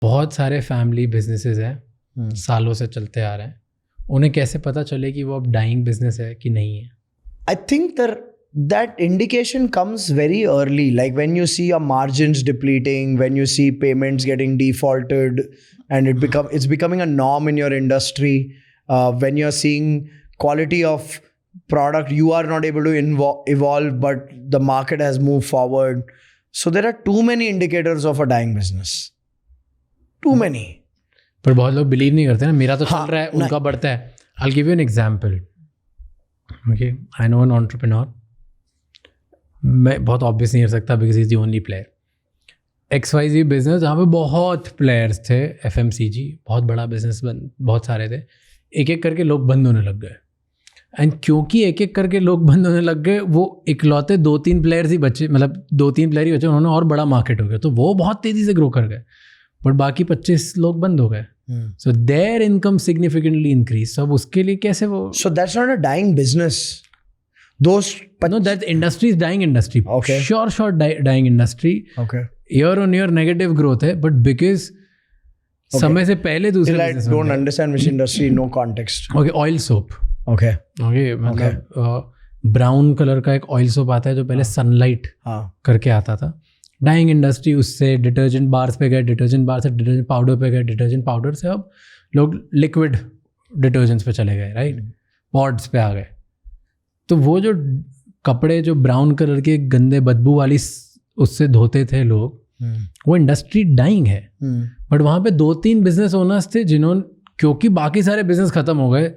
बहुत सारे family businesses हैं, सालों से चलते आ रहे हैं, उन्हें कैसे पता चले कि वो अब डाइंग बिजनेस है कि नहीं है? I think that indication comes very early, like when you see your margins depleting, when you see payments getting defaulted, and it's becoming a norm in your industry. When you're seeing quality of product, you are not able to evolve, but the market has moved forward. So there are too many indicators of a dying business. Too many. पर बहुत लोग believe नहीं करते ना, मेरा तो चल रहा है, उनका बढ़ता है. I'll give you an example. Okay, I know an entrepreneur. मैं बहुत ऑब्वियस नहीं कर सकता because is the only player. XYZ business जहाँ पे बहुत प्लेयर्स थे, FMCG बहुत बड़ा बिजनेस, बहुत सारे थे, एक एक करके लोग बंद होने लग गए. एंड क्योंकि एक एक करके लोग बंद होने लग गए, वो इकलौते 2-3 प्लेयर्स ही बचे, मतलब 2-3 प्लेयर ही बचे, उन्होंने और बड़ा मार्केट हो गया, तो वो बहुत तेज़ी से ग्रो कर गए, बट बाकी 25 लोग बंद हो गए. So there income significantly increase. अब उसके लिए कैसे वो? So that's not a dying business. No, that industry is dying industry. Okay. Sure, dying industry. Okay. Year on year negative growth है, but because समय से पहले दूसरे business don't understand which industry, no context. Okay, oil soap. Okay. मतलब brown colour का एक oil soap आता है जो पहले सनलाइट करके आता था. डाइंग इंडस्ट्री उससे डिटर्जेंट बार्स पे गए, डिटर्जेंट बार से डिटर्जेंट पाउडर पे गए, डिटर्जेंट पाउडर से अब लोग लिक्विड डिटर्जेंट्स पे चले गए, राइट, पॉड्स पे आ गए. तो वो जो कपड़े जो ब्राउन कलर के गंदे बदबू वाली उससे धोते थे लोग, वो इंडस्ट्री डाइंग है. बट वहाँ पे 2-3 बिजनेस ओनर्स थे जिन्होंने, क्योंकि बाकी सारे बिजनेस खत्म हो गए,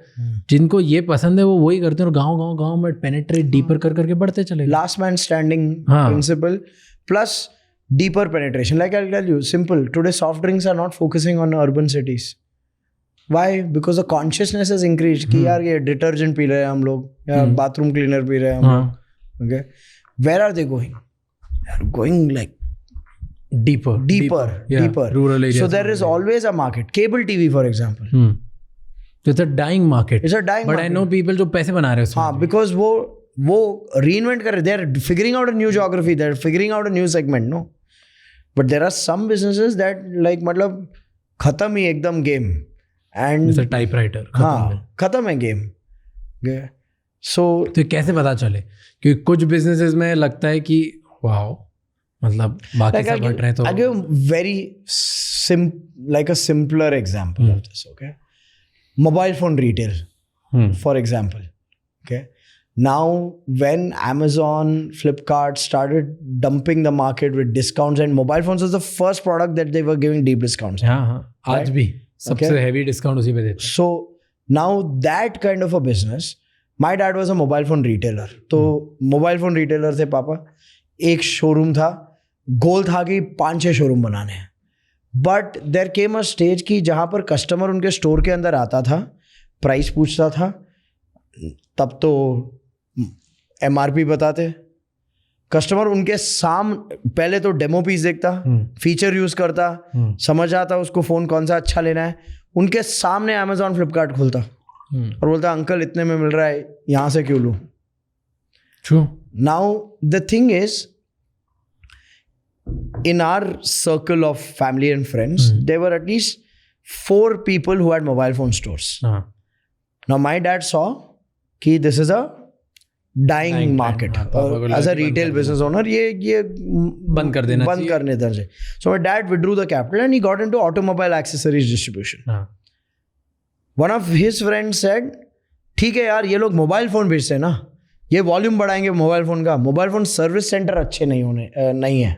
जिनको ये पसंद है वो वही करते हैं और गाँव में पेनिट्रेट डीपर कर करके बढ़ते चले. Last man standing principle plus deeper penetration. Like I tell you simple, today soft drinks are not focusing on urban cities. Why? Because the consciousness has increased. कि यार ये डिटर्जेंट पी रहे हैं हम लोग, या बाथरूम क्लीनर पी रहे हैं हम लोग. Okay, where are they going? They are going like deeper. Rural areas. So there is always a market. Cable TV, for example. So it's a dying market. It's a dying but market. I know people जो पैसे बना रहे हैं उसमें. हाँ, because वो reinvent कर रहे. They are figuring out a new geography. They are figuring out a new segment. No, but there are some businesses that like मतलब खत्म ही एकदम game. And टाइपराइटर खत्म है गेम. सो तो कैसे पता चले? क्योंकि कुछ बिजनेसेस में लगता है कि वाओ, मतलब बाकी सब हट रहे हैं. तो I'll give very like a simpler example of this. Okay, mobile phone retail, for example. Okay, now when Amazon, Flipkart started dumping the market with discounts, and mobile phones was the first product that they were giving deep discounts. हाँ, आज भी सबसे heavy discount उसी पे देते हैं. So now that kind of a business, my dad was a mobile phone retailer. तो mobile phone retailer थे पापा. एक शोरूम था, गोल था कि 5-6 शोरूम बनाने हैं. But there came a stage की जहाँ पर कस्टमर उनके स्टोर के अंदर आता था, प्राइस पूछता था, तब तो MRP बताते. कस्टमर उनके पहले तो डेमो पीस देखता, फीचर यूज करता, समझ आता उसको फोन कौन सा अच्छा लेना है. उनके सामने Amazon, फ्लिपकार्ट खोलता और बोलता अंकल इतने में मिल रहा है, यहाँ से क्यों लूँ. True. Now the thing is, in our circle of family and friends, there were at least 4 people who had mobile phone stores. Now my dad saw कि this is a dying market. As a retail business owner, ये बंद कर देना चाहिए. करने चाहिए. So my dad withdrew the capital and he got into automobile accessories distribution. One of his friends said, ठीक है यार, ये लोग मोबाइल फोन बेचते हैं ना, ये वॉल्यूम बढ़ाएंगे मोबाइल फोन का, मोबाइल फोन सर्विस सेंटर अच्छे नहीं है.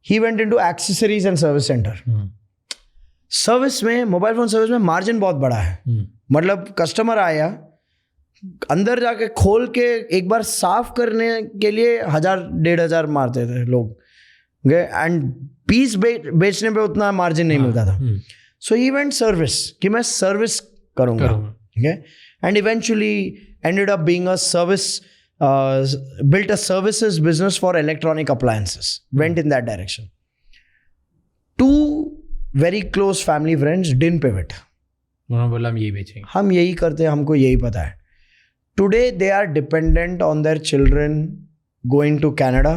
He went into accessories and service center. Service में, मोबाइल फोन सर्विस में मार्जिन बहुत बड़ा है. मतलब कस्टमर आया, अंदर जाके खोल के एक बार साफ करने के लिए 1,000-1,500 मारते थे लोग. एंड पीस बेचने पे उतना मार्जिन नहीं मिलता था. सो ही वेंट सर्विस, कि मैं सर्विस करूँगा. ठीक है. And eventually ended up being a service, built a services business for electronic appliances. Went in that direction. 2 very close family friends didn't pivot. उन्होंने बोला हम यही बेचेंगे, हम यही करते हैं, हमको यही पता है. Today they are dependent on their children going to Canada,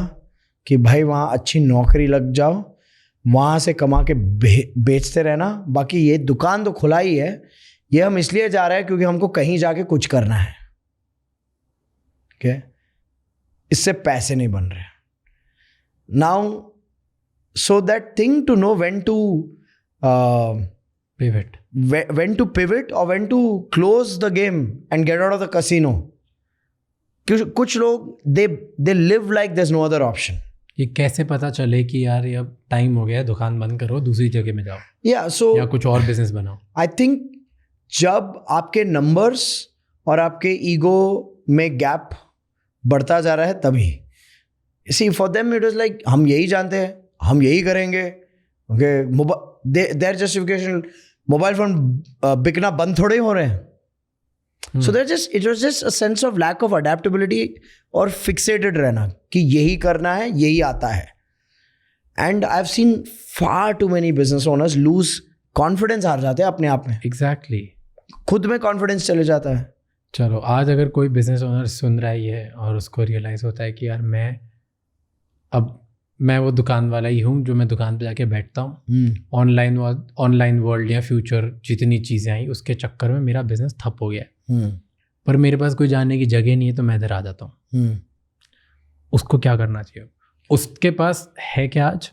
कि भाई वहाँ अच्छी नौकरी लग जाओ, वहाँ से कमा के बेचते रहना। बाकी ये दुकान तो खुला ही है, ये हम इसलिए जा रहे हैं क्योंकि हमको कहीं जाके कुछ करना है। okay? इससे पैसे नहीं बन रहे। Now so that thing to know when to pivot, when to pivot or when to close the game and get out of the casino. कुछ लोग they live like there's no other option. ये कैसे पता चले कि यार ये अब टाइम हो गया, दुकान बंद करो, दूसरी जगह में जाओ, या कुछ और बिजनेस बनाओ? आई थिंक जब आपके नंबर्स और आपके ईगो में गैप बढ़ता जा रहा है तभी। See for them it was like हम यही जानते हैं, हम यही करेंगे। Okay, their justification, mobile phone बिकना बंद थोड़े हो रहे हैं। So it was just a sense of lack of adaptability और फिक्सेटेड रहना कि यही करना है, यही आता है। And I have seen far too many business owners lose confidence, हार जाते हैं अपने आप में। एग्जैक्टली, खुद में कॉन्फिडेंस चले जाता है। चलो आज अगर कोई बिजनेस ओनर सुन रहा है और उसको रियलाइज़ होता है कि यार मैं वो दुकान वाला ही हूँ जो मैं दुकान पे जाके बैठता हूँ, ऑनलाइन वर्ल्ड या फ्यूचर जितनी चीज़ें आई उसके चक्कर में मेरा बिजनेस ठप हो गया है, पर मेरे पास कोई जाने की जगह नहीं है तो मैं इधर आ जाता हूँ। उसको क्या करना चाहिए? उसके पास है क्या आज?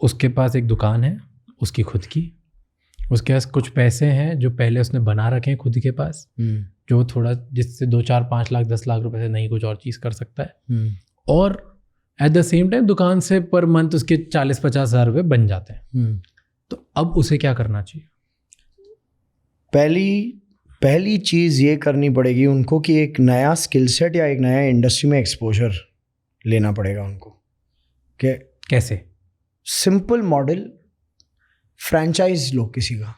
उसके पास एक दुकान है उसकी खुद की, उसके पास कुछ पैसे हैं जो पहले उसने बना रखे हैं खुद के पास, जो थोड़ा जिससे 2, 4, 5 लाख 10 लाख रुपए से नहीं कुछ और चीज़ कर सकता है, और एट द सेम टाइम दुकान से पर मंथ उसके 40-50 हज़ार रुपये बन जाते हैं। तो अब उसे क्या करना चाहिए? पहली चीज़ ये करनी पड़ेगी उनको कि एक नया स्किल सेट या एक नया इंडस्ट्री में एक्सपोजर लेना पड़ेगा उनको। कैसे? सिंपल मॉडल, फ्रैंचाइज लो किसी का,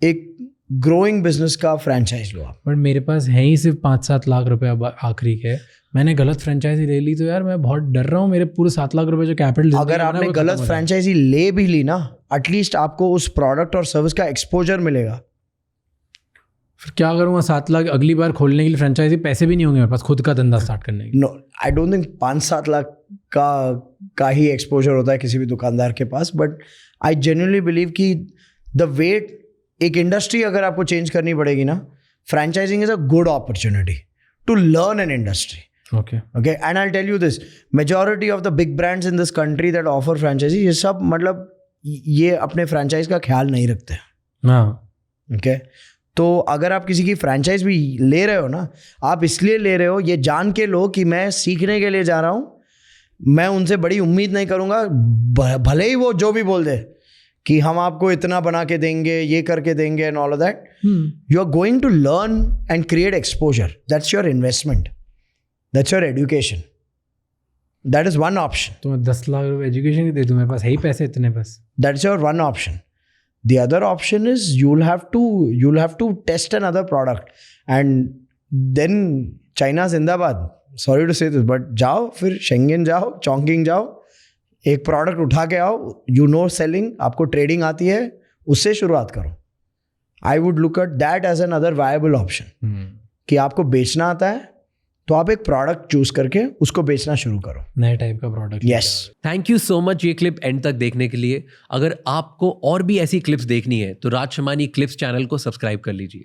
एक ग्रोइंग बिजनेस का फ्रैंचाइज लो आप। बट मेरे पास है ही सिर्फ 5-7 लाख रुपए अब आखिरी के, मैंने गलत फ्रेंचाइजी ले ली तो यार मैं बहुत डर रहा हूँ, मेरे पूरे 7 लाख रुपए जो कैपिटल। अगर आपने गलत फ्रेंचाइजी ले भी ली ना, एटलीस्ट आपको उस प्रोडक्ट और सर्विस का एक्सपोजर मिलेगा। फिर क्या करूँगा? 7 लाख अगली बार खोलने के लिए फ्रेंचाइजी पैसे भी नहीं होंगे मेरे पास खुद का धंधा स्टार्ट करने के। No, I don't think 5-7 lakh का ही एक्सपोजर होता है किसी भी दुकानदार के पास। बट आई जेन्युइनली बिलीव कि द वेट, एक इंडस्ट्री अगर आपको चेंज करनी पड़ेगी ना, franchising is a good opportunity to learn an industry. Okay. And I'll tell you this, majority of the big brands in this country that offer franchise, ये सब मतलब ये अपने फ्रेंचाइज का ख्याल नहीं रखते। हाँ। Okay? तो अगर आप किसी की फ्रेंचाइज भी ले रहे हो ना, आप इसलिए ले रहे हो, ये जान के लो कि मैं सीखने के लिए जा रहा हूँ, मैं उनसे बड़ी उम्मीद नहीं करूँगा, भले ही वो जो भी बोल दे कि हम आपको इतना बना के देंगे, ये करके देंगे and all of that. You are going to learn and create exposure, that's your investment, that's your education. That is one option. तो मैं 10 लाख रुपए एजुकेशन की दे दूँ, मेरे पास है ही पैसे इतने बस। That's your one option. The other option is you'll have to test another product, and then China जिंदाबाद, sorry to say this, but जाओ फिर शेंगेन जाओ, चोंकिंग जाओ, एक प्रोडक्ट उठा के आओ, you know selling, आपको ट्रेडिंग आती है, उससे शुरुआत करो। I would look at that as another viable option. कि आपको बेचना आता है तो आप एक प्रोडक्ट चूज करके उसको बेचना शुरू करो, नए टाइप का product. Yes. Thank you so much ये क्लिप एंड तक देखने के लिए। अगर आपको और भी ऐसी क्लिप्स देखनी है तो राज शमानी क्लिप्स चैनल को सब्सक्राइब कर लीजिए।